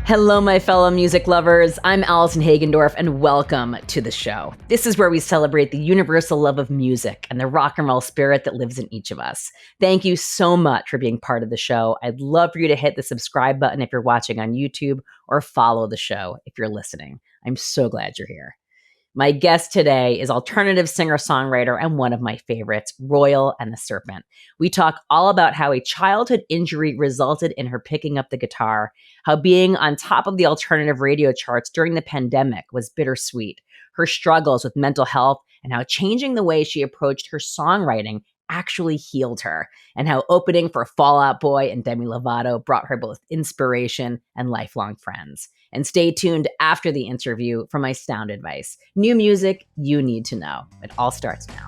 Hello, my fellow music lovers. I'm Allison Hagendorf, and welcome to the show. This is where we celebrate the universal love of music and the rock and roll spirit that lives in each of us. Thank you so much for being part of the show. I'd love for you to hit the subscribe button if you're watching on YouTube, or follow the show if you're listening. I'm so glad you're here. My guest today is alternative singer-songwriter and one of my favorites, Royal and the Serpent. We talk all about how a childhood injury resulted in her picking up the guitar, how being on top of the alternative radio charts during the pandemic was bittersweet, her struggles with mental health, and how changing the way she approached her songwriting actually healed her, and how opening for Fall Out Boy and Demi Lovato brought her both inspiration and lifelong friends. And stay tuned after the interview for my sound advice. New music you need to know. It all starts now.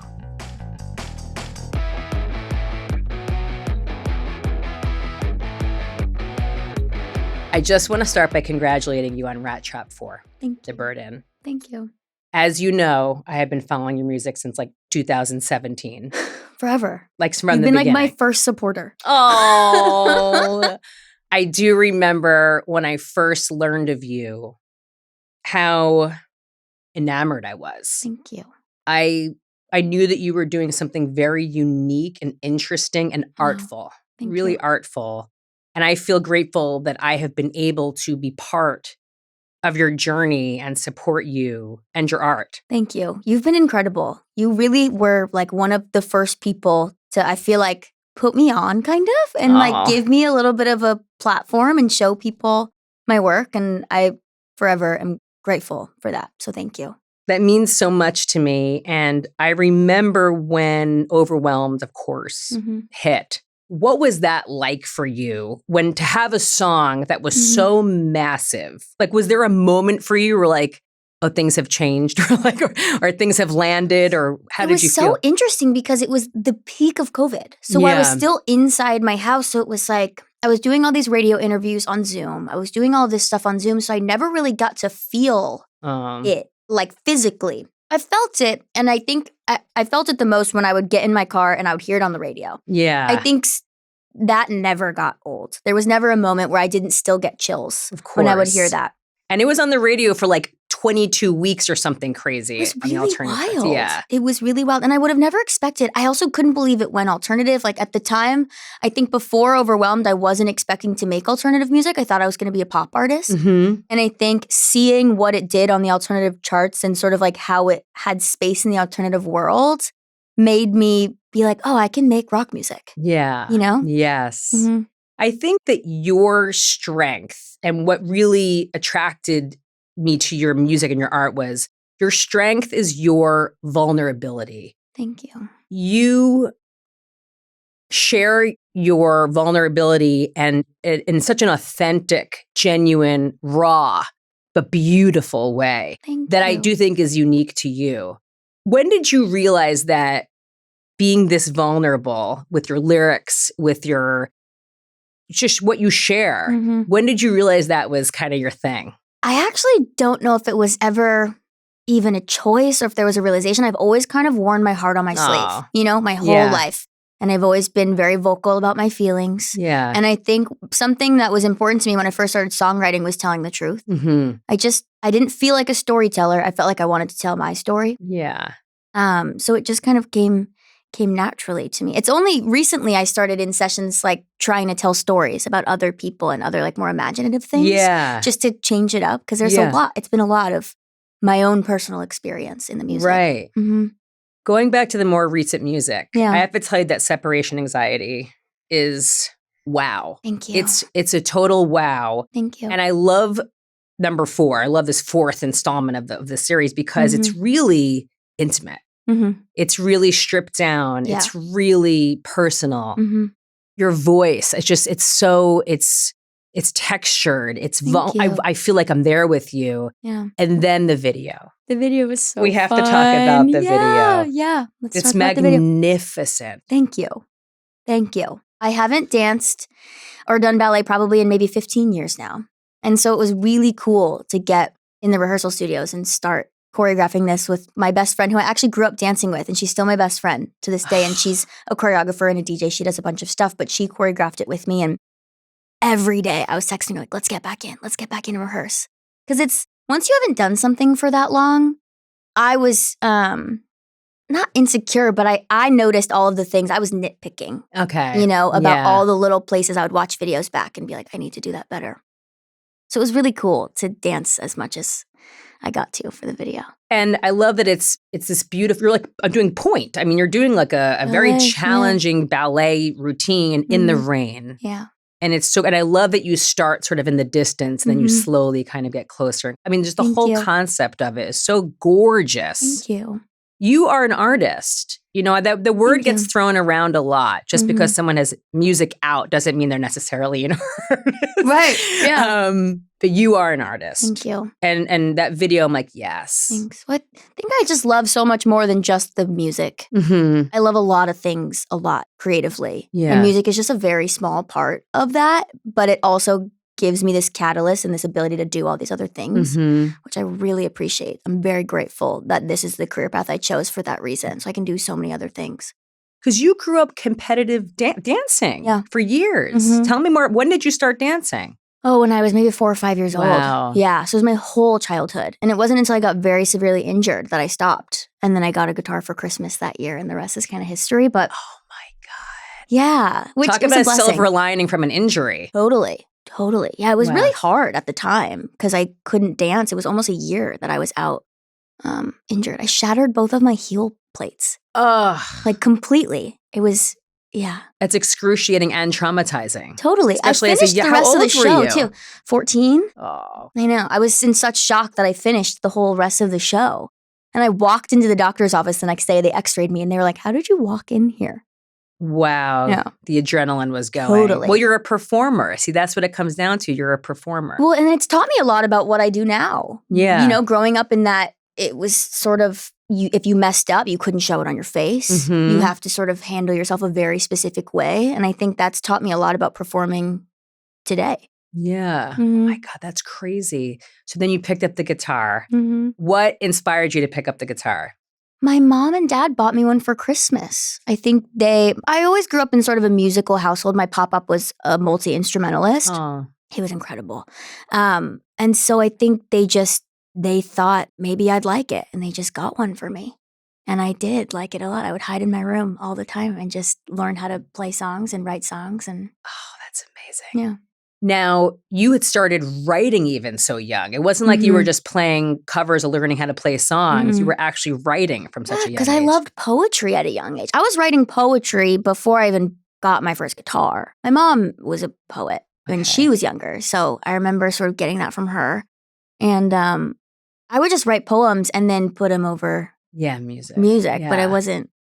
I just want to start by congratulating you on Rat Trap 4. Thank you. The Bird In. Thank you. As you know, I have been following your music since like 2017. Forever. Like from You've the been beginning. like my first supporter. Oh, I do remember when I first learned of you, how enamored I was. Thank you. I knew that you were doing something very unique and interesting and artful, really you. artful. And I feel grateful that I have been able to be part of your journey and support you and your art. Thank you. You've been incredible. You really were like one of the first people to, I feel like, put me on kind of and like give me a little bit of a platform and show people my work. And I forever am grateful for that. So thank you. That means so much to me. And I remember when Overwhelmed, of course, hit. What was that like for you when to have a song that was so massive? Like, was there a moment for you where like, oh, things have changed or like, or things have landed, or how did you feel? It was so interesting because it was the peak of COVID. So I was still inside my house. So it was like, I was doing all these radio interviews on Zoom. I was doing all this stuff on Zoom. So I never really got to feel it like physically. I felt it. And I think I felt it the most when I would get in my car and I would hear it on the radio. Yeah. I think that never got old. There was never a moment where I didn't still get chills when I would hear that. And it was on the radio for like 22 weeks or something crazy. It was on really the alternative. wild. Yeah. It was really wild. And I would have never expected. I also couldn't believe it went alternative. Like at the time, I think before Overwhelmed, I wasn't expecting to make alternative music. I thought I was going to be a pop artist. And I think seeing what it did on the alternative charts and sort of like how it had space in the alternative world made me be like, oh, I can make rock music. Yeah. You know? Yes. I think that your strength and what really attracted me to your music and your art was your strength is your vulnerability. Thank you. You share your vulnerability and in such an authentic, genuine, raw, but beautiful way that I do think is unique to you. When did you realize that being this vulnerable with your lyrics, with your just what you share, when did you realize that was kind of your thing? I actually don't know if it was ever even a choice or if there was a realization. I've always kind of worn my heart on my sleeve, you know, my whole life. And I've always been very vocal about my feelings. Yeah. And I think something that was important to me when I first started songwriting was telling the truth. I didn't feel like a storyteller. I felt like I wanted to tell my story. Yeah. So it just kind of came naturally to me. It's only recently I started in sessions like trying to tell stories about other people and other like more imaginative things. Yeah. Just to change it up because there's a lot. It's been a lot of my own personal experience in the music. Right. Going back to the more recent music, I have to tell you that Separation Anxiety is wow. Thank you. It's a total wow. Thank you. And I love number 4. I love this 4th installment of the series because it's really intimate. It's really stripped down. Yeah. It's really personal. Your voice, it's textured. I feel like I'm there with you. Yeah. And then the video. The video was so We have fun. to talk about the video. Yeah. It's magnificent. Thank you. Thank you. I haven't danced or done ballet probably in maybe 15 years now. And so it was really cool to get in the rehearsal studios and start choreographing this with my best friend who I actually grew up dancing with, and she's still my best friend to this day. And she's a choreographer and a DJ. She does a bunch of stuff, but she choreographed it with me. And every day I was texting her like, let's get back in and rehearse. Because it's, once you haven't done something for that long, I was not insecure, but I noticed all of the things. I was nitpicking. Okay. You know, about all the little places I would watch videos back and be like, I need to do that better. So it was really cool to dance as much as I got to for the video. And I love that it's this beautiful, you're like, I'm doing point. I mean, you're doing like a very challenging ballet routine in the rain. Yeah. And it's so, and I love that you start sort of in the distance and then you slowly kind of get closer. I mean, just the whole concept of it is so gorgeous. Thank you. You are an artist. You know, the word gets thrown around a lot. Just because someone has music out doesn't mean they're necessarily an artist. Right. Yeah. But you are an artist. Thank you. And that video, I'm like, yes. Thanks. I think I just love so much more than just the music. I love a lot of things a lot creatively. Yeah. And music is just a very small part of that, but it also gives me this catalyst and this ability to do all these other things, which I really appreciate. I'm very grateful that this is the career path I chose for that reason, so I can do so many other things. Because you grew up competitive dancing for years. Tell me more. When did you start dancing? Oh, when I was maybe 4 or 5 years Wow. old. Yeah, so it was my whole childhood. And it wasn't until I got very severely injured that I stopped. And then I got a guitar for Christmas that year, and the rest is kind of history. But oh my God. Yeah. Which Talk about a silver lining from an injury. Totally. Yeah, it was really hard at the time because I couldn't dance. It was almost a year that I was out injured. I shattered both of my heel plates. Ugh. Like completely. It was, That's excruciating and traumatizing. Totally. Especially I finished the rest of the show too. 14. Oh. I know. I was in such shock that I finished the whole rest of the show. And I walked into the doctor's office the next day. They x-rayed me and they were like, how did you walk in here? Wow. Yeah. The adrenaline was going. Totally. Well, you're a performer. See, that's what it comes down to. You're a performer. Well, and it's taught me a lot about what I do now. Yeah. You know, growing up in that, it was sort of, if you messed up, you couldn't show it on your face. You have to sort of handle yourself a very specific way. And I think that's taught me a lot about performing today. Yeah. Oh my God, that's crazy. So then you picked up the guitar. What inspired you to pick up the guitar? My mom and dad bought me one for Christmas. I think I always grew up in sort of a musical household. My pop-up was a multi-instrumentalist. Oh. He was incredible. And so I think they thought maybe I'd like it. And they just got one for me. And I did like it a lot. I would hide in my room all the time and just learn how to play songs and write songs. And oh, that's amazing. Yeah. Now, you had started writing even so young. It wasn't like you were just playing covers or learning how to play songs. You were actually writing from such a young age. Because I loved poetry at a young age. I was writing poetry before I even got my first guitar. My mom was a poet when she was younger. So I remember sort of getting that from her. And I would just write poems and then put them over music. Yeah. But I didn't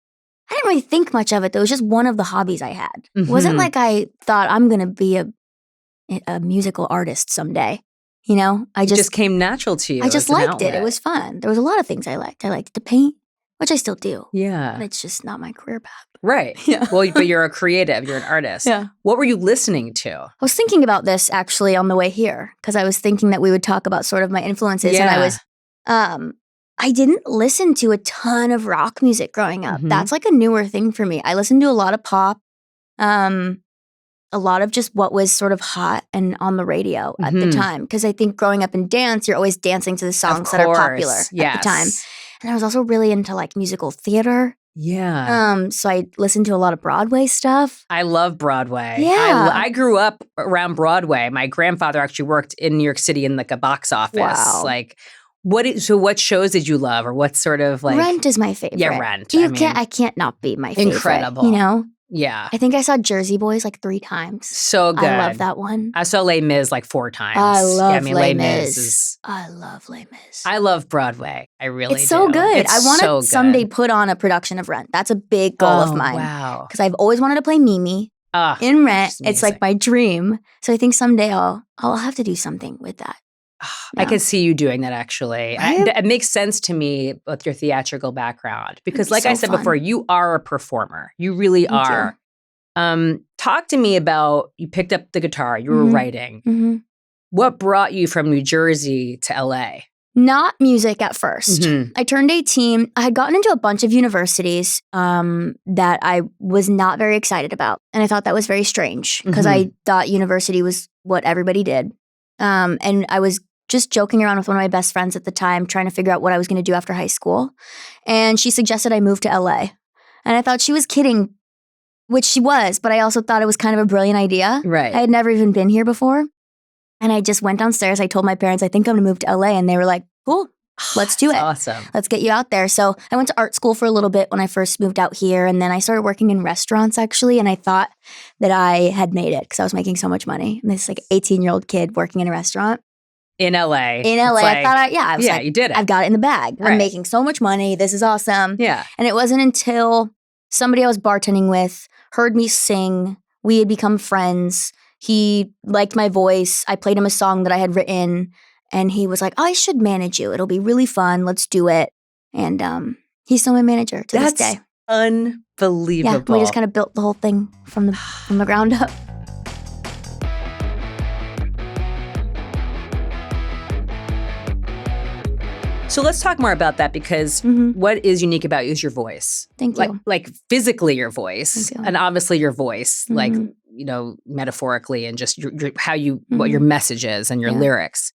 really think much of it, though. It was just one of the hobbies I had. It wasn't like I thought I'm going to be a musical artist someday. You know, it just came natural to you. I just liked it. It was fun. There was a lot of things I liked. I liked to paint, which I still do. Yeah. But it's just not my career path. Right. Yeah. Well, but you're a creative. You're an artist. Yeah. What were you listening to? I was thinking about this actually on the way here because I was thinking that we would talk about sort of my influences. Yeah. And I was, I didn't listen to a ton of rock music growing up. That's like a newer thing for me. I listened to a lot of pop. A lot of just what was sort of hot and on the radio at the time. Because I think growing up in dance, you're always dancing to the songs that are popular at the time. And I was also really into like musical theater. Yeah. So I listened to a lot of Broadway stuff. I love Broadway. Yeah. I grew up around Broadway. My grandfather actually worked in New York City in like a box office. Wow. Like, what shows did you love, or what sort of like? Rent is my favorite. Yeah, Rent. I can't not be my favorite. Incredible. You know? Yeah. I think I saw Jersey Boys like 3 times. So good. I love that one. I saw Les Mis like 4 times. I love Les Mis. I love Les Mis. I love Broadway. I really do. It's so good. It's I want so to someday put on a production of Rent. That's a big goal of mine. Wow. Because I've always wanted to play Mimi in Rent. It's like my dream. So I think someday I'll have to do something with that. I could see you doing that, actually. It makes sense to me with your theatrical background. Because like I said before, you are a performer. You really are. Talk to me about, you picked up the guitar, you were writing. What brought you from New Jersey to LA? Not music at first. I turned 18. I had gotten into a bunch of universities that I was not very excited about. And I thought that was very strange because I thought university was what everybody did. And I was just joking around with one of my best friends at the time, trying to figure out what I was going to do after high school. And she suggested I move to LA. And I thought she was kidding, which she was, but I also thought it was kind of a brilliant idea. Right. I had never even been here before. And I just went downstairs. I told my parents, I think I'm going to move to LA. And they were like, cool, let's do it. Awesome. Let's get you out there. So I went to art school for a little bit when I first moved out here. And then I started working in restaurants, actually. And I thought that I had made it because I was making so much money. And this 18-year-old kid working in a restaurant. In LA. In LA. I thought, I was like, you did it. I've got it in the bag. Right. I'm making so much money. This is awesome. Yeah. And it wasn't until somebody I was bartending with heard me sing. We had become friends. He liked my voice. I played him a song that I had written. And he was like, I should manage you. It'll be really fun. Let's do it. And he's still my manager to this day. Unbelievable. Yeah, we just kind of built the whole thing from the ground up. So let's talk more about that because what is unique about you is your voice. Thank you. Like physically your voice and obviously your voice, like, metaphorically and just how you, what your message is and your lyrics.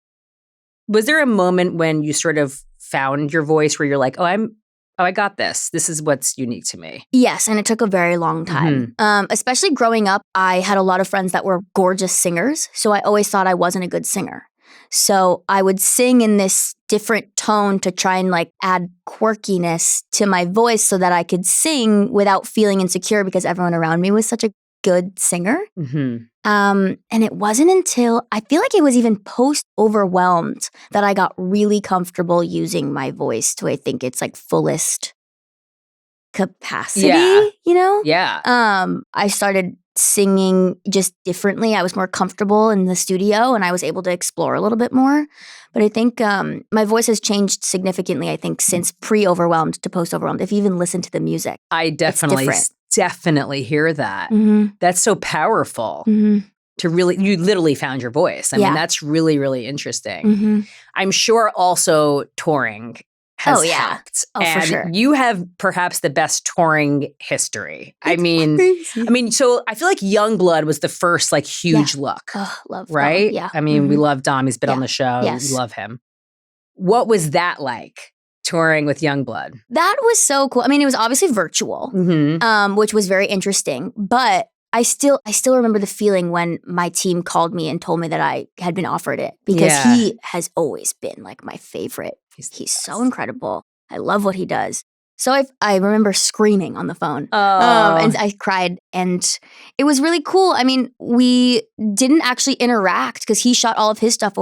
Was there a moment when you sort of found your voice where you're like, I got this. This is what's unique to me. Yes, and it took a very long time. Especially growing up, I had a lot of friends that were gorgeous singers. So I always thought I wasn't a good singer. So I would sing in this different tone to try and add quirkiness to my voice so that I could sing without feeling insecure because everyone around me was such a good singer. And it wasn't until, I feel like it was even post-Overwhelmed that I got really comfortable using my voice to, I think it's fullest capacity, Yeah. I started singing just differently. I was more comfortable in the studio and I was able to explore a little bit more. But I think my voice has changed significantly, I think, since pre-Overwhelmed to post-Overwhelmed. If you even listen to the music, I definitely hear that. That's so powerful to really, you literally found your voice. I mean, that's really, really interesting. I'm sure also touring has helped. Oh, and for sure. You have perhaps the best touring history. I mean, so I feel like Youngblood was the first huge look. Oh, love right? Dom. Yeah. I mean, we love Dom. He's been on the show. Yes. We love him. What was that like? Touring with Youngblood? That was so cool. I mean, it was obviously virtual, which was very interesting. But I still remember the feeling when my team called me and told me that I had been offered it because he has always been my favorite. He's so incredible. I love what he does. So I remember screaming on the phone, and I cried, and it was really cool. I mean, we didn't actually interact because he shot all of his stuff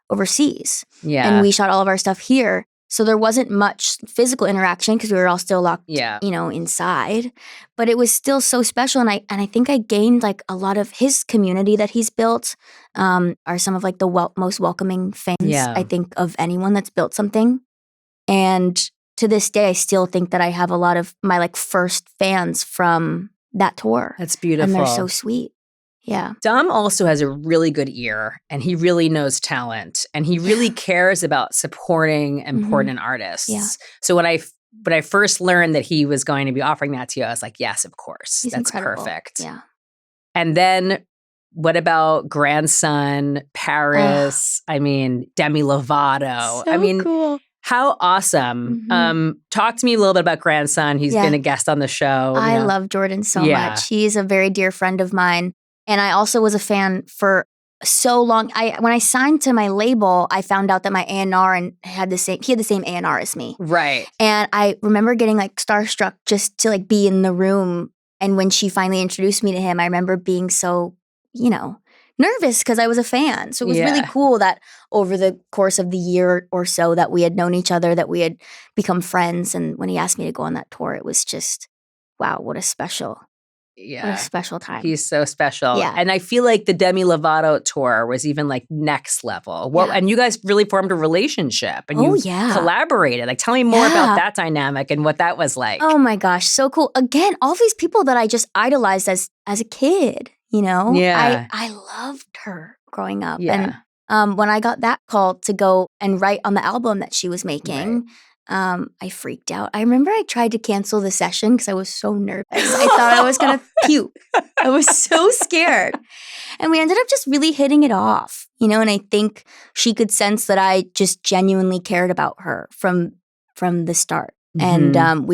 overseas, and we shot all of our stuff here. So there wasn't much physical interaction because we were all still locked, inside. But it was still so special, and I think I gained a lot of his community that he's built. Are some of the most welcoming fans I think of anyone that's built something. And to this day, I still think that I have a lot of my first fans from that tour. That's beautiful, and they're so sweet. Yeah. Dom also has a really good ear and he really knows talent and he really cares about supporting important artists. Yeah. So when I first learned that he was going to be offering that to you, I was like, yes, of course. He's That's incredible. perfect. Yeah. And then what about Grandson, Paris? I mean, Demi Lovato. So cool. How awesome. Talk to me a little bit about Grandson. He's been a guest on the show. I love Jordan so much. He's a very dear friend of mine. And I also was a fan for so long. When I signed to my label, I found out that my A&R had the same A&R as me. Right. And I remember getting starstruck just to be in the room. And when she finally introduced me to him, I remember being so, nervous because I was a fan. So it was really cool that over the course of the year or so that we had known each other, that we had become friends. And when he asked me to go on that tour, it was just, wow, what a special time. He's so special. Yeah. And I feel like the Demi Lovato tour was even next level. And you guys really formed a relationship and you collaborated. Tell me more about that dynamic and what that was like. Oh my gosh, so cool. Again, all these people that I just idolized as a kid, Yeah. I loved her growing up. Yeah. And when I got that call to go and write on the album that she was making, I freaked out. I remember I tried to cancel the session because I was so nervous. I thought I was going to puke. I was so scared. And we ended up just really hitting it off, and I think she could sense that I just genuinely cared about her from the start. Mm-hmm. And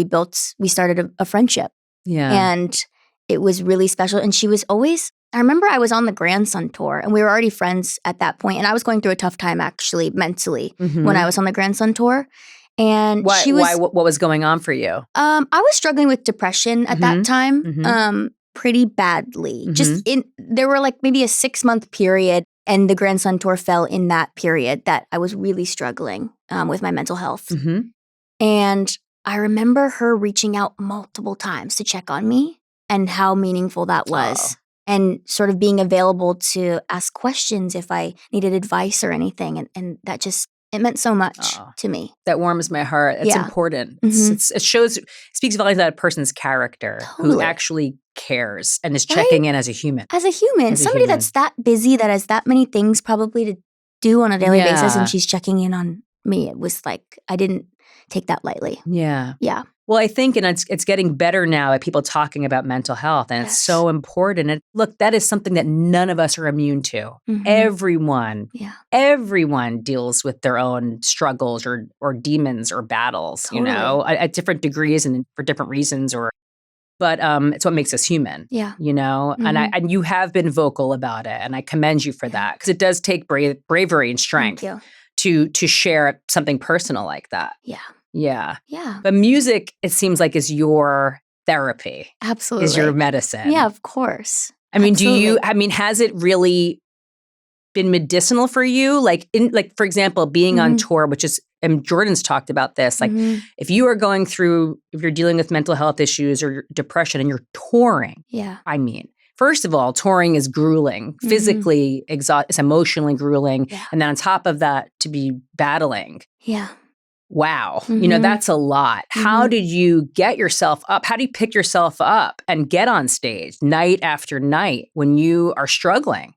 we started a friendship. Yeah. And it was really special. And she was always, I remember I was on the Grandson tour and we were already friends at that point. And I was going through a tough time actually mentally when I was on the Grandson tour. And she was— what was going on for you? I was struggling with depression at that time, pretty badly. There were like maybe a 6-month period, and the Grandson tour fell in that period that I was really struggling with my mental health. And I remember her reaching out multiple times to check on me and how meaningful that was. And sort of being available to ask questions if I needed advice or anything. And that just— it meant so much to me. That warms my heart. It's important. It speaks volumes about a person's character who actually cares and is checking in as a human. As a human. Somebody that's that busy, that has that many things probably to do on a daily basis, and she's checking in on me. It was like, I didn't take that lightly. Yeah. Yeah. Well, I think, and it's getting better now at people talking about mental health, and it's so important. And look, that is something that none of us are immune to. Everyone deals with their own struggles or demons or battles, at different degrees and for different reasons. But it's what makes us human. Yeah. And you have been vocal about it, and I commend you for that, because it does take bravery and strength to share something personal like that. Yeah. Yeah. Yeah. But music, it seems like, is your therapy. Absolutely. Is your medicine. Yeah, of course. I mean, has it really been medicinal for you? Like, for example, being on tour, which is, and Jordan's talked about this, like if you're dealing with mental health issues or depression and you're touring. Yeah. I mean, first of all, touring is grueling, physically exhausting, it's emotionally grueling. Yeah. And then on top of that, to be battling. Yeah. Wow. That's a lot. How did you get yourself up? How do you pick yourself up and get on stage night after night when you are struggling?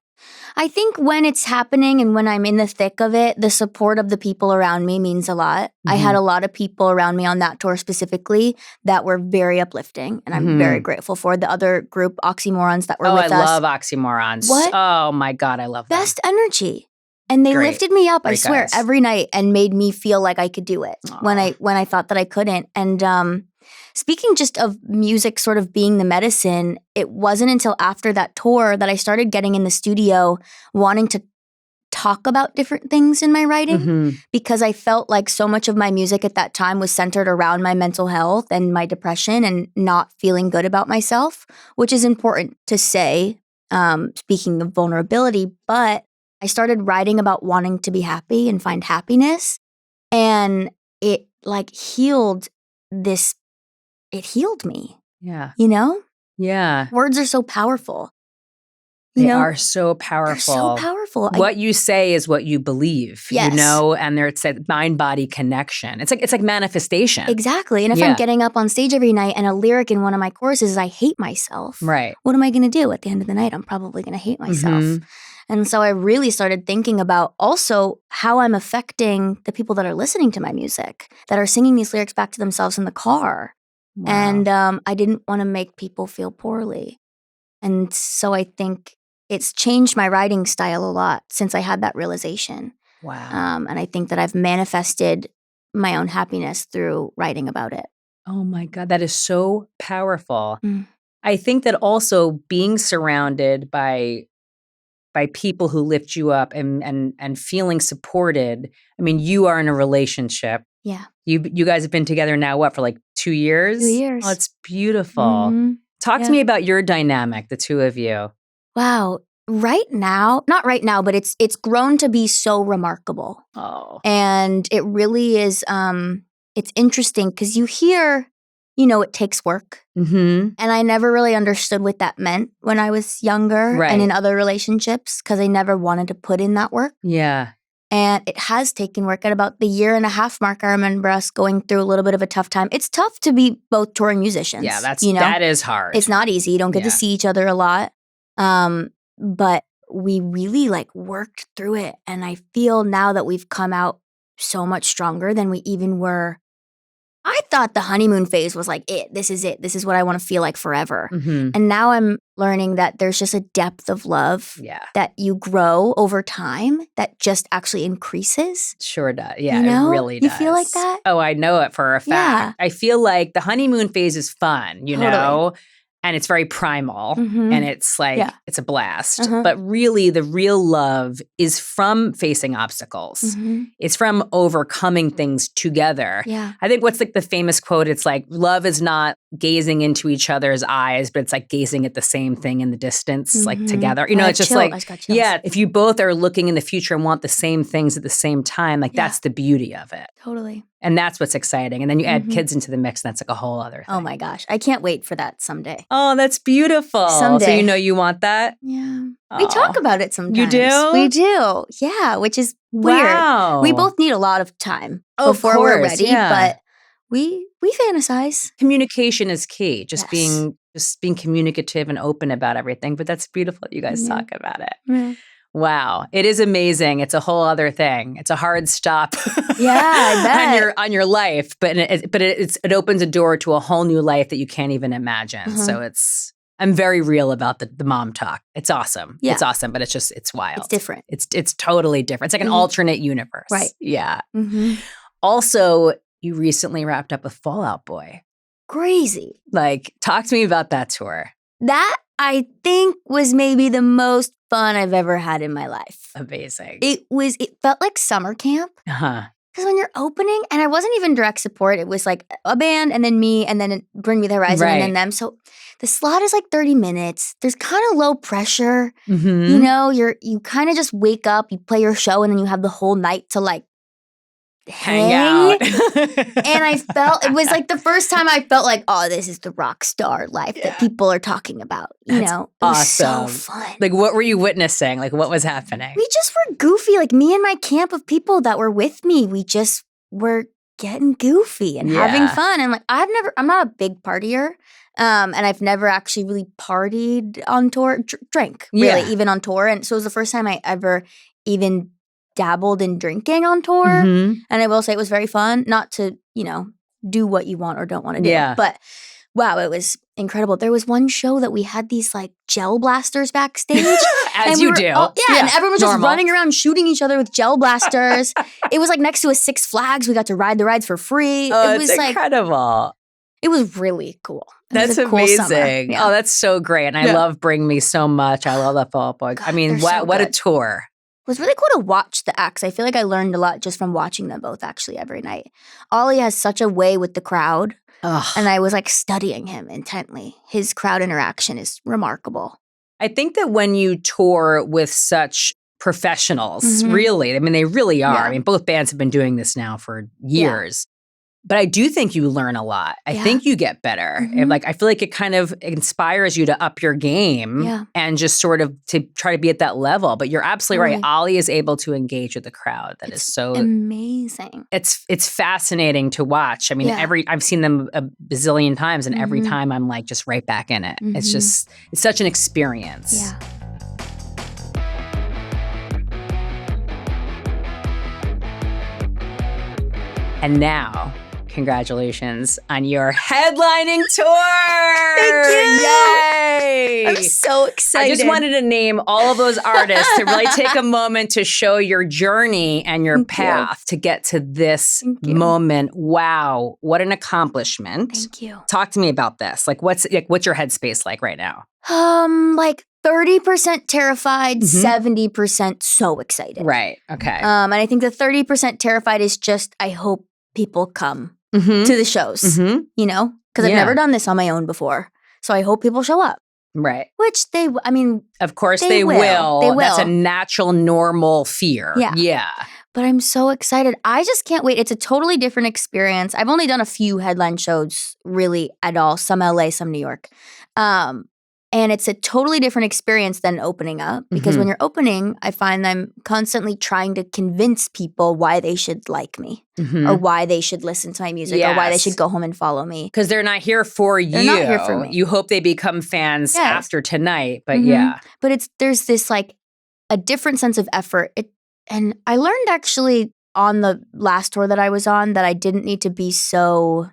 I think when it's happening and when I'm in the thick of it, the support of the people around me means a lot. I had a lot of people around me on that tour specifically that were very uplifting, and I'm very grateful for. The other group, Oxymorons, that were with us. Oh, I love Oxymorons. What? Oh my God, I love them. Best energy. And they lifted me up, I swear, every night, and made me feel like I could do it when I thought that I couldn't. And speaking just of music sort of being the medicine, it wasn't until after that tour that I started getting in the studio wanting to talk about different things in my writing, because I felt like so much of my music at that time was centered around my mental health and my depression and not feeling good about myself, which is important to say, speaking of vulnerability, but I started writing about wanting to be happy and find happiness, and it healed me. Yeah. Yeah. Words are so powerful. They are so powerful. They're so powerful. What you say is what you believe, and it's that mind-body connection. It's like manifestation. Exactly. And if I'm getting up on stage every night and a lyric in one of my choruses is I hate myself, right? What am I going to do? At the end of the night, I'm probably going to hate myself. And so I really started thinking about also how I'm affecting the people that are listening to my music, that are singing these lyrics back to themselves in the car. Wow. And I didn't want to make people feel poorly. And so I think it's changed my writing style a lot since I had that realization. Wow. And I think that I've manifested my own happiness through writing about it. Oh my God, that is so powerful. I think that also being surrounded by people who lift you up and feeling supported. I mean, you are in a relationship. Yeah. You guys have been together now, what, for like 2 years? 2 years. Oh, it's beautiful. Talk to me about your dynamic, the two of you. Wow. Right now, not right now, but it's grown to be so remarkable. Oh. And it really is, it's interesting because you hear, it takes work. And I never really understood what that meant when I was younger and in other relationships, because I never wanted to put in that work. Yeah. And it has taken work. At about the 1.5 year mark, I remember us going through a little bit of a tough time. It's tough to be both touring musicians. Yeah, that is hard. It's not easy. You don't get to see each other a lot. But we really worked through it. And I feel now that we've come out so much stronger than we even were I thought the honeymoon phase was like it. This is it. This is what I want to feel like forever. Mm-hmm. And now I'm learning that there's just a depth of love that you grow over time that just actually increases. Sure does. Yeah, you know? It really does. You feel like that? Oh, I know it for a fact. Yeah. I feel like the honeymoon phase is fun, you know? And it's very primal and it's like, it's a blast. But really, the real love is from facing obstacles. It's from overcoming things together. Yeah. I think what's like the famous quote, it's like, love is not gazing into each other's eyes, but it's like gazing at the same thing in the distance, like together. You know, it's just like, if you both are looking in the future and want the same things at the same time, like that's the beauty of it. Totally. And that's what's exciting. And then you add kids into the mix, and that's like a whole other thing. Oh my gosh. I can't wait for that someday. Oh, that's beautiful. Someday. So you know you want that? Yeah. We talk about it sometimes. You do? We do. Yeah, which is weird. Wow. We both need a lot of time Of before course, we're ready, but we fantasize. Communication is key. Just being communicative and open about everything. But that's beautiful that you guys talk about it. Yeah. Wow. It is amazing. It's a whole other thing. It's a hard stop I bet. on your life, but it opens a door to a whole new life that you can't even imagine. So I'm very real about the mom talk. It's awesome. Yeah. It's awesome, but it's wild. It's different. It's totally different. It's like an alternate universe. Right. Yeah. Also, you recently wrapped up with Fall Out Boy. Crazy. Like, talk to me about that tour. That, I think, was maybe the most fun I've ever had in my life. Amazing. It felt like summer camp. Because when you're opening, and I wasn't even direct support, it was like a band and then me and then Bring Me the Horizon and then them. So the slot is like 30 minutes. There's kind of low pressure. You know, you kind of just wake up, you play your show, and then you have the whole night to like hang out. And I felt, it was like the first time I felt like, oh, this is the rock star life that people are talking about. You know, it was so fun. Like, what were you witnessing? Like, what was happening? We just were goofy. Like, me and my camp of people that were with me, we just were getting goofy and having fun. And like, I'm not a big partier. And I've never actually really partied on tour, drank really, even on tour. And so it was the first time I ever even dabbled in drinking on tour. And I will say it was very fun, not to, do what you want or don't want to do. But wow, it was incredible. There was one show that we had these like gel blasters backstage. As you do. And everyone was just running around shooting each other with gel blasters. It was like next to a Six Flags. We got to ride the rides for free. Oh, it was incredible. It was really cool. That's amazing. Cool, oh, that's so great. And I love Bring Me so much. I love that Fall Out Boy. I mean, what a tour. It was really cool to watch the acts. I feel like I learned a lot just from watching them both actually every night. Ollie has such a way with the crowd. And I was like studying him intently. His crowd interaction is remarkable. I think that when you tour with such professionals, really, I mean, they really are. I mean, both bands have been doing this now for years. But I do think you learn a lot. I think you get better. Like, I feel like it kind of inspires you to up your game and just sort of to try to be at that level. But you're absolutely right. Ollie is able to engage with the crowd. That is so amazing. It's fascinating to watch. I mean, I've seen them a bazillion times, and every time I'm like just right back in it. It's such an experience. Yeah. And now, congratulations on your headlining tour. Thank you. Yay. I'm so excited. I just wanted to name all of those artists to really take a moment to show your journey and your path to get to this moment. Wow. What an accomplishment. Thank you. Talk to me about this. Like, what's your headspace like right now? Like 30% terrified, 70% so excited. Right. Okay. And I think the 30% terrified is just, I hope people come to the shows, because I've never done this on my own before. So I hope people show up. Right. Which of course they will. They will. That's a natural, normal fear. Yeah. But I'm so excited. I just can't wait. It's a totally different experience. I've only done a few headline shows really at all. Some LA, some New York. And it's a totally different experience than opening up because when you're opening, I find I'm constantly trying to convince people why they should like me or why they should listen to my music or why they should go home and follow me. Because they're not here for you. They're not here for me. You hope they become fans after tonight, but But there's this like a different sense of effort. And I learned actually on the last tour that I was on that I didn't need to be so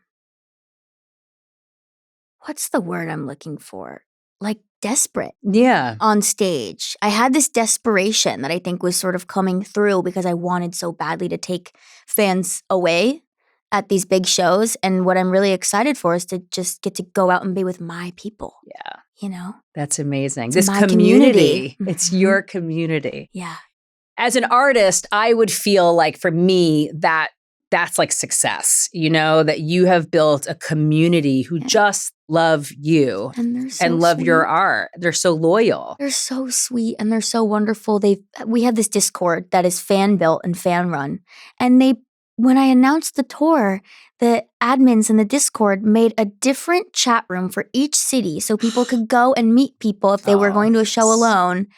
what's the word I'm looking for? Like desperate Yeah. on stage. I had this desperation that I think was sort of coming through because I wanted so badly to take fans away at these big shows. And what I'm really excited for is to just get to go out and be with my people. Yeah. You know? That's amazing. It's This my community. community. It's Mhm. your community. Yeah. As an artist, I would feel like for me that's like success, that you have built a community who just love you And they're so and love sweet. your art. They're so loyal. They're so sweet and they're so wonderful. We have this Discord that is fan built and fan run. And when I announced the tour, the admins in the Discord made a different chat room for each city so people could go and meet people if they were going to a show alone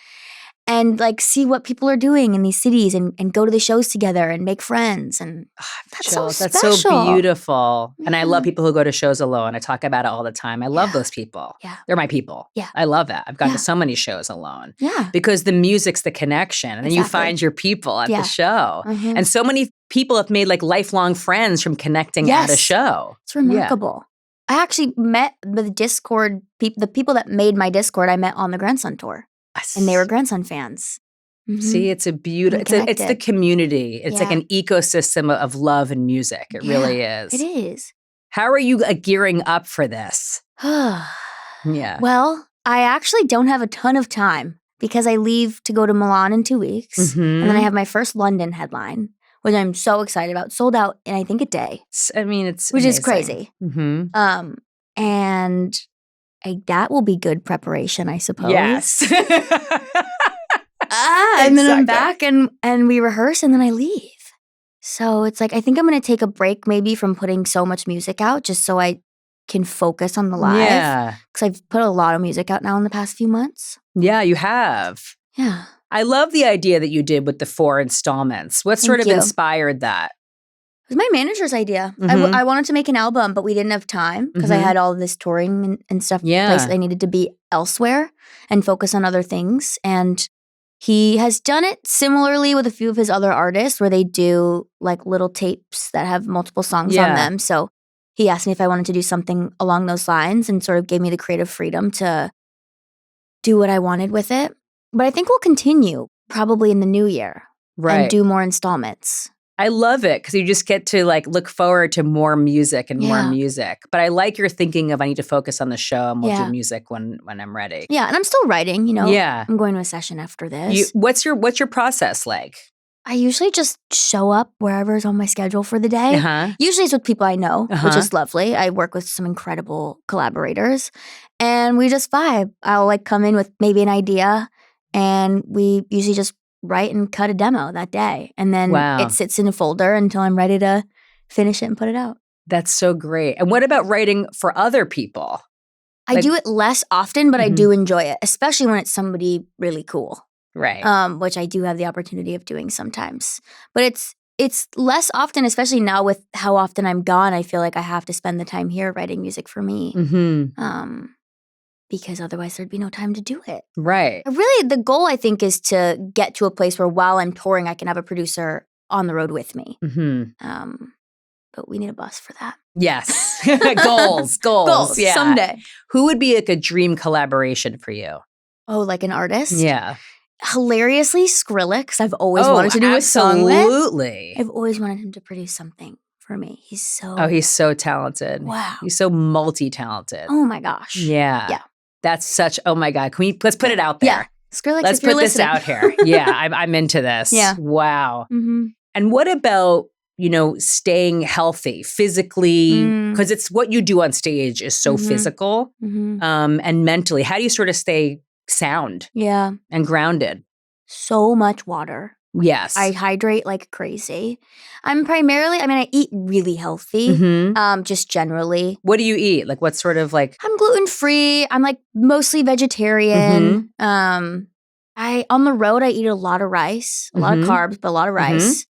and like see what people are doing in these cities and go to the shows together and make friends. And that's so special. That's so beautiful. Yeah. And I love people who go to shows alone. I talk about it all the time. I love those people. Yeah. They're my people. Yeah. I love that. I've gone to so many shows alone. Yeah. Because the music's the connection. And then you find your people at the show. Mhm. And so many people have made like lifelong friends from connecting at a show. It's remarkable. I actually met the Discord the people that made my Discord I met on the Grandson tour. And they were Grandson fans. Mm-hmm. See, it's a beautiful, it's the community. It's like an ecosystem of love and music. It really is. It is. How are you gearing up for this? Yeah. Well, I actually don't have a ton of time because I leave to go to Milan in 2 weeks. Mm-hmm. And then I have my first London headline, which I'm so excited about. Sold out in, I think, a day. I mean, it's which amazing. is crazy. Mm-hmm. And that will be good preparation, I suppose. Yes. And then I'm back and we rehearse and then I leave. So it's like, I think I'm going to take a break maybe from putting so much music out just so I can focus on the live. Yeah. Because I've put a lot of music out now in the past few months. Yeah, you have. Yeah. I love the idea that you did with the 4 installments. What sort of inspired that? It was my manager's idea. Mm-hmm. I wanted to make an album, but we didn't have time because I had all of this touring and stuff. Places I needed to be elsewhere and focus on other things. And he has done it similarly with a few of his other artists where they do like little tapes that have multiple songs on them. So he asked me if I wanted to do something along those lines and sort of gave me the creative freedom to do what I wanted with it. But I think we'll continue probably in the new year and do more installments. I love it because you just get to like look forward to more music and more music. But I like your thinking of I need to focus on the show and we'll do music when I'm ready. Yeah, and I'm still writing, Yeah. I'm going to a session after this. What's your process like? I usually just show up wherever's on my schedule for the day. Usually it's with people I know, which is lovely. I work with some incredible collaborators and we just vibe. I'll like come in with maybe an idea and we usually just write and cut a demo that day. And then it sits in a folder until I'm ready to finish it and put it out. That's so great. And what about writing for other people? I do it less often, but I do enjoy it, especially when it's somebody really cool. Right. Which I do have the opportunity of doing sometimes. But it's less often, especially now with how often I'm gone. I feel like I have to spend the time here writing music for me. Mm-hmm. Because otherwise there'd be no time to do it. Right. Really, the goal, I think, is to get to a place where while I'm touring, I can have a producer on the road with me. Mm-hmm. But we need a bus for that. Yes. Goals. Yeah. Someday. Who would be like a dream collaboration for you? Oh, like an artist? Yeah. Hilariously, Skrillex. I've always wanted to do a song with. Absolutely. I've always wanted him to produce something for me. He's so talented. Wow. He's so multi-talented. Oh my gosh. Yeah. Yeah. That's such, oh my God. Let's put it out there. Yeah. Skrillex, let's put this out here. Yeah. I'm into this. Yeah. Wow. Mm-hmm. And what about, staying healthy physically? Because it's what you do on stage is so physical and mentally. How do you sort of stay sound and grounded? So much water. Yes. I hydrate like crazy. I eat really healthy, just generally. What do you eat? Like what sort of like? I'm gluten-free. I'm like mostly vegetarian. On the road, I eat a lot of rice, a lot of carbs, but a lot of rice.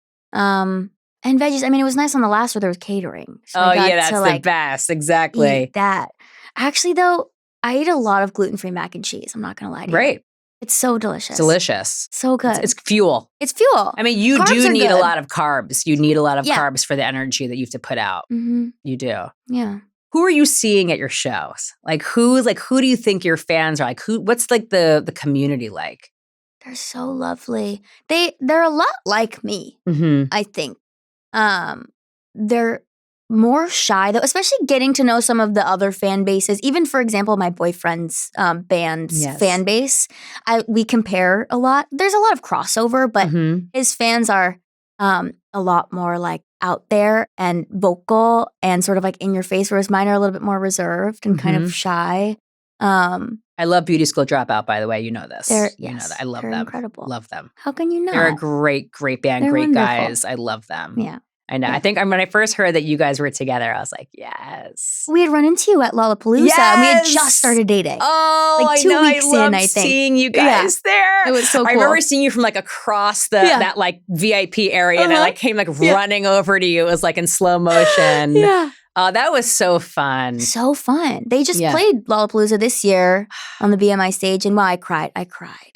And veggies. It was nice on the last where there was catering. So that's the best. Exactly. Eat that. Actually, though, I eat a lot of gluten-free mac and cheese. I'm not going to lie to you. Right. It's so delicious. Delicious. So good. It's fuel. It's fuel. You Carbs do are need good. a lot of carbs. You need a lot of carbs for the energy that you have to put out. You do. Yeah. who are you seeing at your shows? Like who do you think your fans are? Like what's like the community like? They're so lovely. They're a lot like me, I think. They're more shy though, especially getting to know some of the other fan bases. Even for example, my boyfriend's band's fan base. We compare a lot. There's a lot of crossover, but his fans are a lot more like out there and vocal and sort of like in your face, whereas mine are a little bit more reserved and kind of shy. I love Beauty School Dropout, by the way. You know this. You know that. I love they're them. Incredible. Love them. How can you not? They're a great band, They're great wonderful. guys. I love them. Yeah. I know. Yeah. I think when I first heard that you guys were together, I was like, yes. We had run into you at Lollapalooza and we had just started dating. Oh, like 2 weeks I in, I think. Seeing you guys there. It was so cool. I remember seeing you from like across that like VIP area and I like came like running over to you. It was like in slow motion. Oh, that was so fun. So fun. They just played Lollapalooza this year on the BMI stage, and I cried.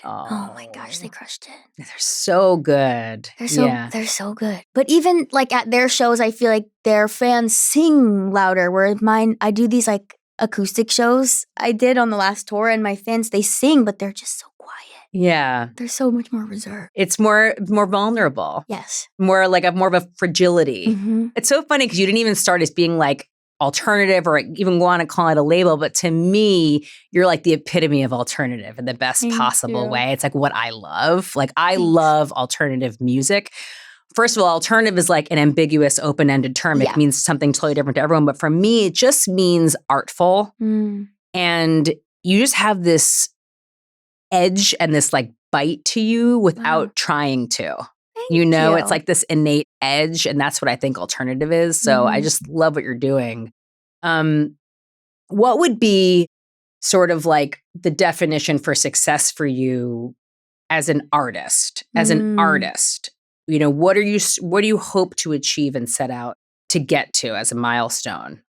Oh my gosh, they crushed it. They're so good. They're so good. But even like at their shows, I feel like their fans sing louder, whereas mine, I do these like acoustic shows I did on the last tour, and my fans, they sing, but they're just so quiet. Yeah. They're so much more reserved. It's more vulnerable. Yes. More of a fragility. It's so funny because you didn't even start as being like alternative or even want to call it a label, but to me, you're like the epitome of alternative in the best possible way. It's like what I love. Like I love alternative music. First of all, alternative is like an ambiguous, open-ended term. It means something totally different to everyone. But for me, it just means artful. And you just have this edge and this like bite to you without trying to. Thank you. It's like this innate edge, and that's what I think alternative is. So I just love what you're doing. What would be sort of like the definition for success for you as an artist? As an artist, what do you hope to achieve and set out to get to as a milestone?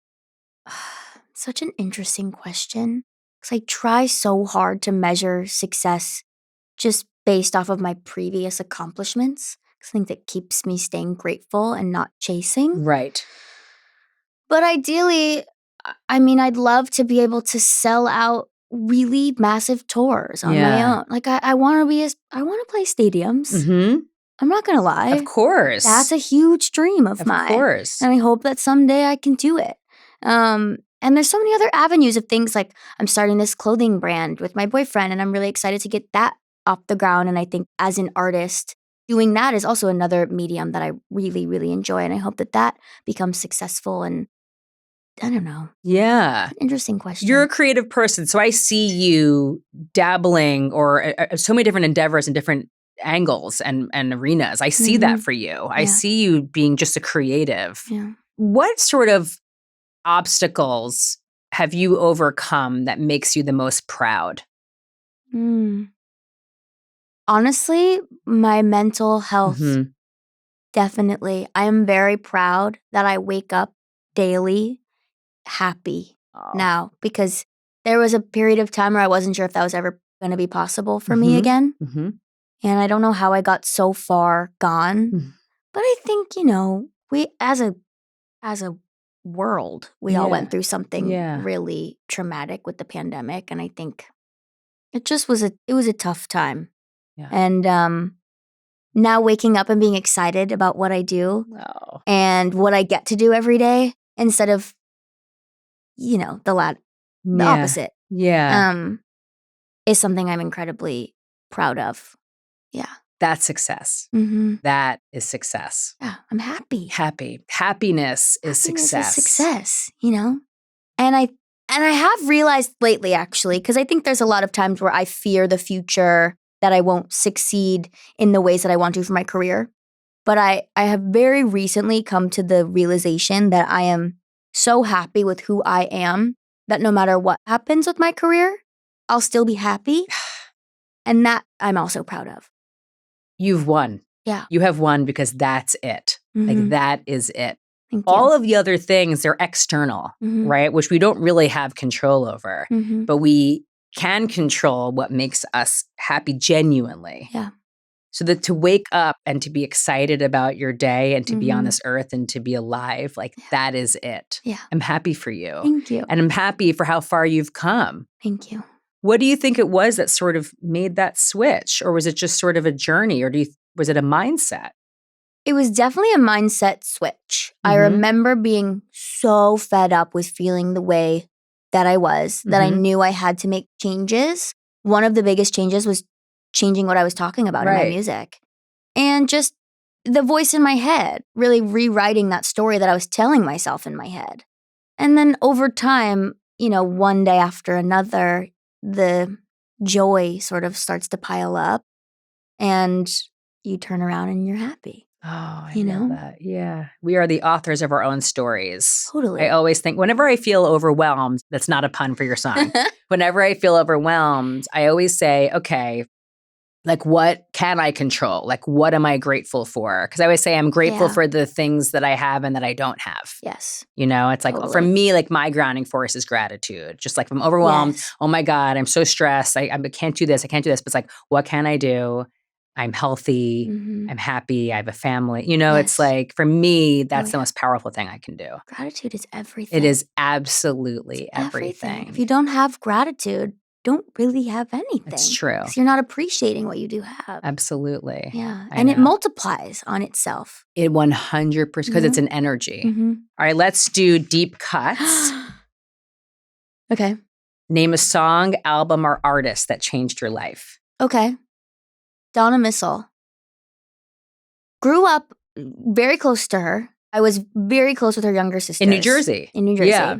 Such an interesting question. Because I try so hard to measure success just based off of my previous accomplishments. I think that keeps me staying grateful and not chasing. Right. But ideally, I mean, I'd love to be able to sell out really massive tours on my own. Like I want to play stadiums. I'm not going to lie. Of course. That's a huge dream of mine. Of course. And I hope that someday I can do it. And there's so many other avenues of things, like I'm starting this clothing brand with my boyfriend, and I'm really excited to get that off the ground. And I think as an artist, doing that is also another medium that I really, really enjoy. And I hope that becomes successful. And I don't know. Yeah. Interesting question. You're a creative person. So I see you dabbling or so many different endeavors and different angles and arenas. I see that for you. I see you being just a creative. Yeah. What sort of obstacles have you overcome that makes you the most proud? Honestly, my mental health, definitely. I am very proud that I wake up daily happy now, because there was a period of time where I wasn't sure if that was ever going to be possible for me again. And I don't know how I got so far gone. But I think, we as a world, we all went through something really traumatic with the pandemic. And I think it just was a tough time. Yeah. And now waking up and being excited about what I do and what I get to do every day instead of, the opposite. Yeah. Is something I'm incredibly proud of. Yeah. That's success. That is success. Yeah, I'm happy. Happiness is success. Is success, And I have realized lately, actually, because I think there's a lot of times where I fear the future, that I won't succeed in the ways that I want to for my career. But I have very recently come to the realization that I am so happy with who I am that no matter what happens with my career, I'll still be happy. And that I'm also proud of. You've won. Yeah. You have won because that's it. Like that is it. Thank you. All of the other things, they're external, right? Which we don't really have control over. But we can control what makes us happy genuinely. Yeah. So that to wake up and to be excited about your day and to be on Mhm. this earth and to be alive, like that is it. Yeah. I'm happy for you. Thank you. And I'm happy for how far you've come. Thank you. What do you think it was that sort of made that switch? Or was it just sort of a journey? Or was it a mindset? It was definitely a mindset switch. I Mhm. remember being so fed up with feeling the way that I was, that I Mhm. knew I had to make changes. One of the biggest changes was changing what I was talking about in my Right. music. And just the voice in my head, really rewriting that story that I was telling myself in my head. And then over time, one day after another, the joy sort of starts to pile up and you turn around and you're happy. Oh, I You love know? that. Yeah. We are the authors of our own stories. Totally. I always think whenever I feel overwhelmed, that's not a pun for your song. Whenever I feel overwhelmed, I always say, okay, like what can I control? Like what am I grateful for? Because I always say I'm grateful Yeah. for the things that I have and that I don't have. Yes. It's like for Totally. me, like my grounding force is gratitude. Just like if I'm overwhelmed, Yes. oh my God, I'm so stressed. I can't do this. I can't do this. But it's like, what can I do? I'm healthy. Mhm. I'm happy. I have a family. It's Yes. like for me, that's the yeah. most powerful thing I can do. Gratitude is everything. It is absolutely everything. everything. If you don't have gratitude, don't really have anything. It's true. Because you're not appreciating what you do have. Absolutely. Yeah. I And it know. multiplies on itself. It 100%, because it's an energy. Mhm. All right, let's do deep cuts. Okay. Name a song, album, or artist that changed your life. Okay. Donna Missel. Grew up very close to her. I was very close with her younger sisters. In New Jersey. In New Jersey. Yeah.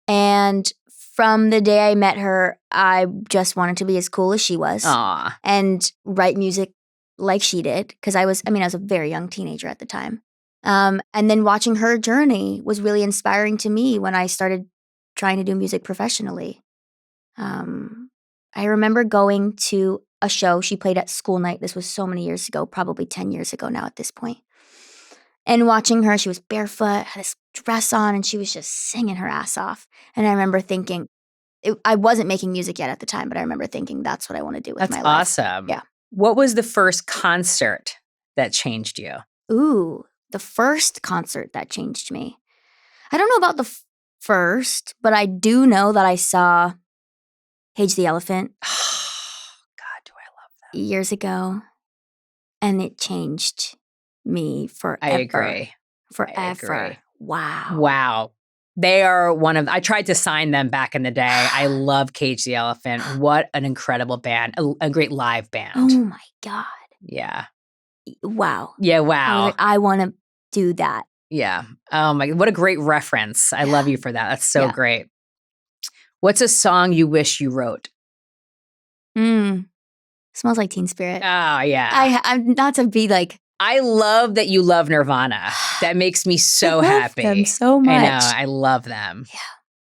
And from the day I met her, I just wanted to be as cool as she was. Aw. And write music like she did. Because I was a very young teenager at the time. And then watching her journey was really inspiring to me when I started trying to do music professionally. I remember going to a show she played at school night. This was so many years ago, probably 10 years ago now at this point. And watching her, she was barefoot, had this dress on, and she was just singing her ass off. And I remember thinking, I wasn't making music yet at the time, but I remember thinking that's what I want to do with my life. That's awesome. Yeah. What was the first concert that changed you? Ooh, the first concert that changed me. I don't know about the first, but I do know that I saw Cage the Elephant. God, do I love that. Years ago. And it changed me forever. I agree. Forever. I agree. Wow. They are I tried to sign them back in the day. I love Cage the Elephant. What an incredible band. A great live band. Oh my God. Yeah. Wow. Yeah, wow. I want to do that. Yeah. Oh my, what a great reference. I love you for that. That's so great. What's a song you wish you wrote? Smells Like Teen Spirit. Oh, yeah. I'm not to be like. I love that you love Nirvana. That makes me so happy. I love them so much. I know. I love them. Yeah.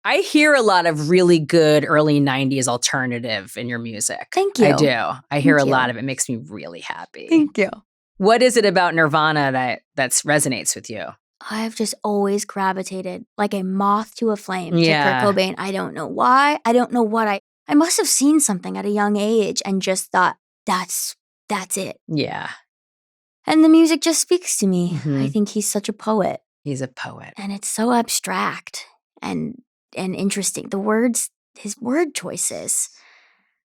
I hear a lot of really good early 90s alternative in your music. Thank you. I do. I hear a you. lot of it. It makes me really happy. Thank you. What is it about Nirvana that resonates with you? I've just always gravitated like a moth to a flame to Yeah. Kurt Cobain. I don't know why. I don't know what I must have seen something at a young age and just thought, that's it. Yeah. And the music just speaks to me. Mhm. I think he's such a poet. He's a poet. And it's so abstract and interesting. His word choices.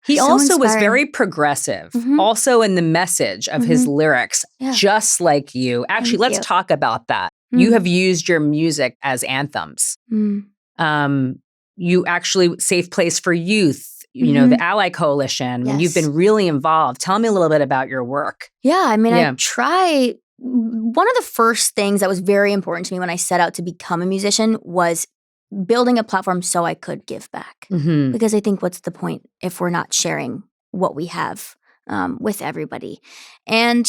He So also was inspiring. very progressive, Mhm. also in the message of his Mhm. lyrics, Yeah. just like you. Actually, Thank let's you. talk about that. Mm. You have used your music as anthems. You actually Safe Place for Youth, the Ally Coalition, and you've Yes. been really involved. Tell me a little bit about your work. Yeah, I mean, Yeah. I try. One of the first things that was very important to me when I set out to become a musician was building a platform so I could give back. Mm-hmm. Because I think what's the point if we're not sharing what we have with everybody? And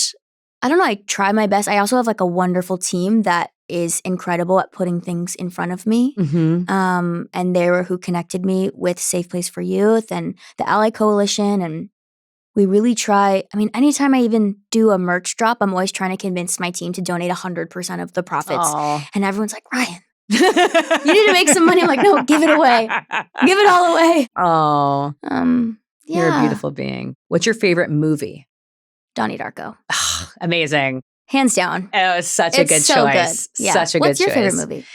I don't know, I try my best. I also have like a wonderful team that is incredible at putting things in front of me. Mm-hmm. And they were who connected me with Safe Place for Youth and the Ally Coalition. And we really try. I mean, anytime I even do a merch drop, I'm always trying to convince my team to donate 100% of the profits. Aw. And everyone's like, Ryan, you need to make some money. I'm like, no, give it away. Give it all away. Oh, Yeah. you're a beautiful being. What's your favorite movie? Donnie Darko. Amazing. Hands down. Oh, it's such a good so choice. Good. Yeah. Such a What's good your choice. favorite movie?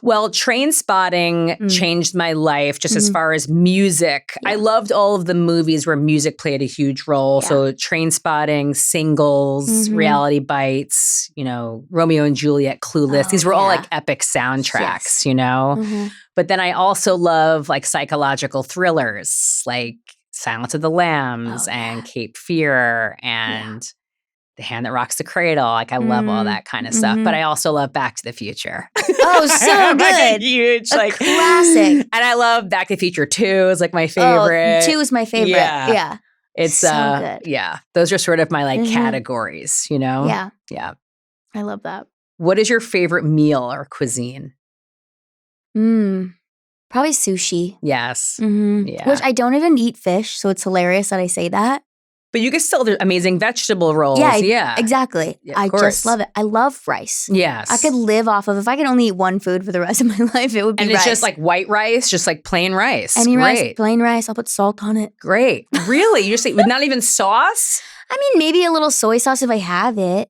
Well, Trainspotting changed my life just as far as music. Yeah. I loved all of the movies where music played a huge role. Yeah. So Trainspotting, Singles, Reality Bites, Romeo and Juliet, Clueless. These were all like epic soundtracks, But then I also love like psychological thrillers like Silence of the Lambs and Cape Fear and The Hand That Rocks the Cradle. Like I love all that kind of stuff. But I also love Back to the Future. Oh, so good. Like a huge classic. And I love Back to the Future 2 is like my favorite. 2 is my favorite. Yeah. It's so good. Yeah. Those are sort of my like categories, Yeah. Yeah. I love that. What is your favorite meal or cuisine? Probably sushi. Yes. Yeah. Which I don't even eat fish, so it's hilarious that I say that. But you can still do amazing vegetable rolls. Yeah, exactly. Yeah, I just love it. I love rice. Yes. I could live off of, if I could only eat one food for the rest of my life, it would be rice. And it's just like white rice, just like plain rice. Any rice, plain rice. I'll put salt on it. Great. Really? You just eat with not even sauce? I mean, maybe a little soy sauce if I have it.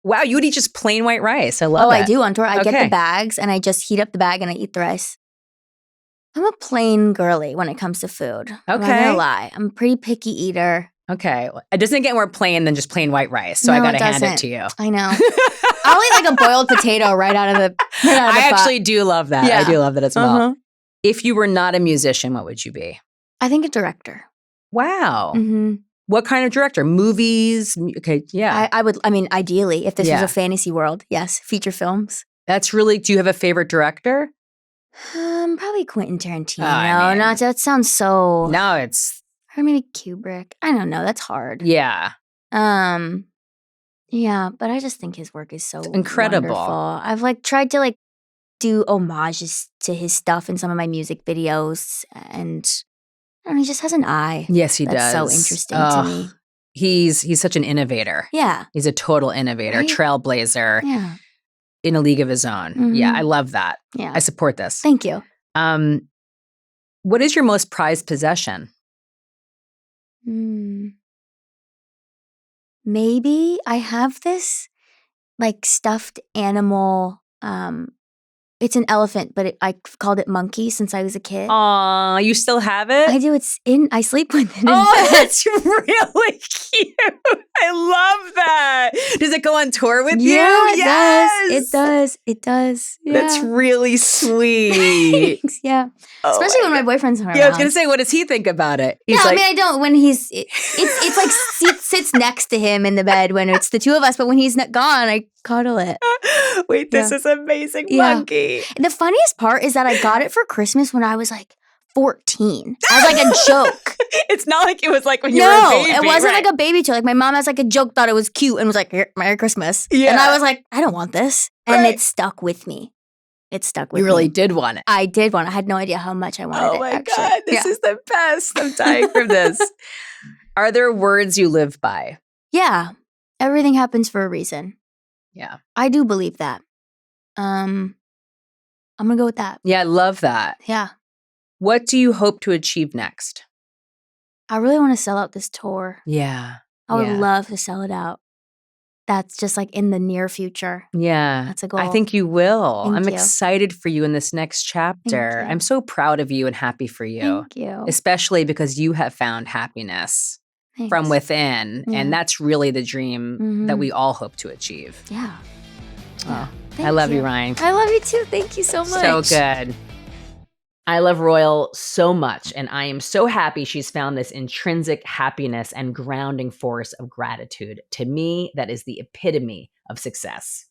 Wow, you would eat just plain white rice. I love it. I do on tour. I get the bags and I just heat up the bag and I eat the rice. I'm a plain girly when it comes to food. I'm not gonna lie. I'm a pretty picky eater. Okay. It doesn't get more plain than just plain white rice. So I got to hand it to you. I know. I'll eat like a boiled potato right out of the I actually do love that. Yeah. I do love that as well. If you were not a musician, what would you be? I think a director. Wow. What kind of director? Movies? Okay. Yeah. I would, ideally, if this was a fantasy world, yes. Feature films. That's really, do you have a favorite director? Probably Quentin Tarantino. No, that sounds so. No, it's. Or maybe Kubrick. I don't know. That's hard. Yeah. Yeah, but I just think his work is so incredible. Wonderful. I've like tried to like do homages to his stuff in some of my music videos, and I don't know, he just has an eye. Yes, he that's does. So interesting to me. He's such an innovator. Yeah, he's a total innovator, right? Trailblazer. Yeah, in a league of his own. Yeah, I love that. Yeah, I support this. Thank you. What is your most prized possession? Maybe I have this like stuffed animal. It's an elephant, but I called it Monkey since I was a kid. Aw, you still have it? I do. I sleep with it. That's really cute. I love that. Does it go on tour with you? Yes. It does. Yeah. That's really sweet. Thanks. Yeah. Especially when my boyfriend's around. Yeah, I was going to say, what does he think about it? He's like, I don't. When it's like sits next to him in the bed when it's the two of us, but when he's not gone, I cuddle it. Wait, this is amazing, Monkey. The funniest part is that I got it for Christmas when I was like 14 as like a joke. It's not like it was like when you were a baby. No, it wasn't like a baby joke. Like my mom has like a joke, thought it was cute and was like, "Here, Merry Christmas." Yeah. And I was like, I don't want this. And it stuck with me. It stuck with me. You really did want it. I did want it. I had no idea how much I wanted it. Oh my God, this is the best. I'm dying from this. Are there words you live by? Yeah. Everything happens for a reason. Yeah. I do believe that. I'm going to go with that. Yeah, I love that. Yeah. What do you hope to achieve next? I really want to sell out this tour. Yeah. I would love to sell it out. That's just like in the near future. Yeah. That's a goal. I think you will. Thank I'm you. excited for you in this next chapter. I'm so proud of you and happy for you. Thank you. Especially because you have found happiness from within. Yeah. And that's really the dream that we all hope to achieve. Yeah. Oh, I love you, Ryan. I love you too. Thank you so much. So good. I love Royal so much, and I am so happy she's found this intrinsic happiness and grounding force of gratitude. To me, that is the epitome of success.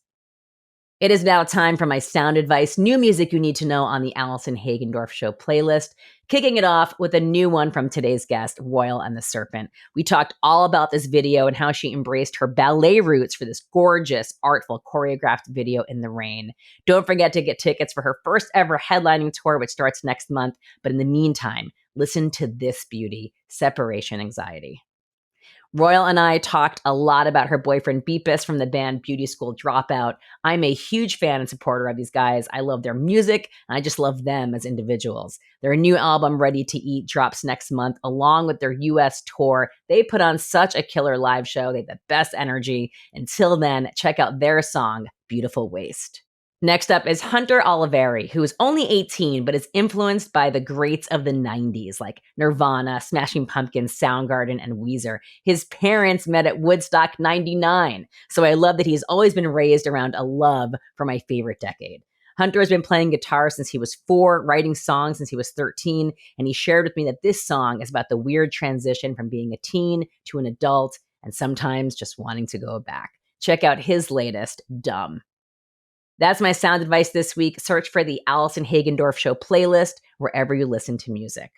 It is now time for my sound advice, new music you need to know on the Allison Hagendorf Show playlist, kicking it off with a new one from today's guest, Royal and the Serpent. We talked all about this video and how she embraced her ballet roots for this gorgeous, artful, choreographed video in the rain. Don't forget to get tickets for her first ever headlining tour, which starts next month. But in the meantime, listen to this beauty, Separation Anxiety. Royal and I talked a lot about her boyfriend Beepus from the band Beauty School Dropout. I'm a huge fan and supporter of these guys. I love their music, and I just love them as individuals. Their new album, Ready to Eat, drops next month, along with their US tour. They put on such a killer live show. They have the best energy. Until then, check out their song, Beautiful Waste. Next up is Hunter Oliveri, who is only 18, but is influenced by the greats of the 90s, like Nirvana, Smashing Pumpkins, Soundgarden, and Weezer. His parents met at Woodstock 99, so I love that he's always been raised around a love for my favorite decade. Hunter has been playing guitar since he was 4, writing songs since he was 13, and he shared with me that this song is about the weird transition from being a teen to an adult, and sometimes just wanting to go back. Check out his latest, Dumb. That's my sound advice this week. Search for the Allison Hagendorf Show playlist wherever you listen to music.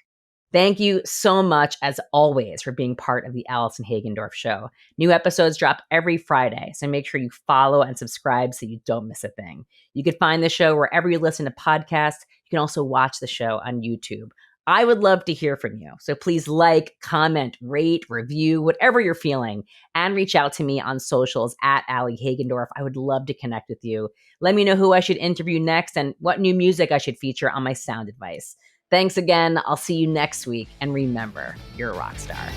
Thank you so much, as always, for being part of the Allison Hagendorf Show. New episodes drop every Friday, so make sure you follow and subscribe so you don't miss a thing. You can find the show wherever you listen to podcasts. You can also watch the show on YouTube. I would love to hear from you. So please like, comment, rate, review, whatever you're feeling, and reach out to me on socials at Allie Hagendorf. I would love to connect with you. Let me know who I should interview next and what new music I should feature on my sound advice. Thanks again. I'll see you next week. And remember, you're a rock star.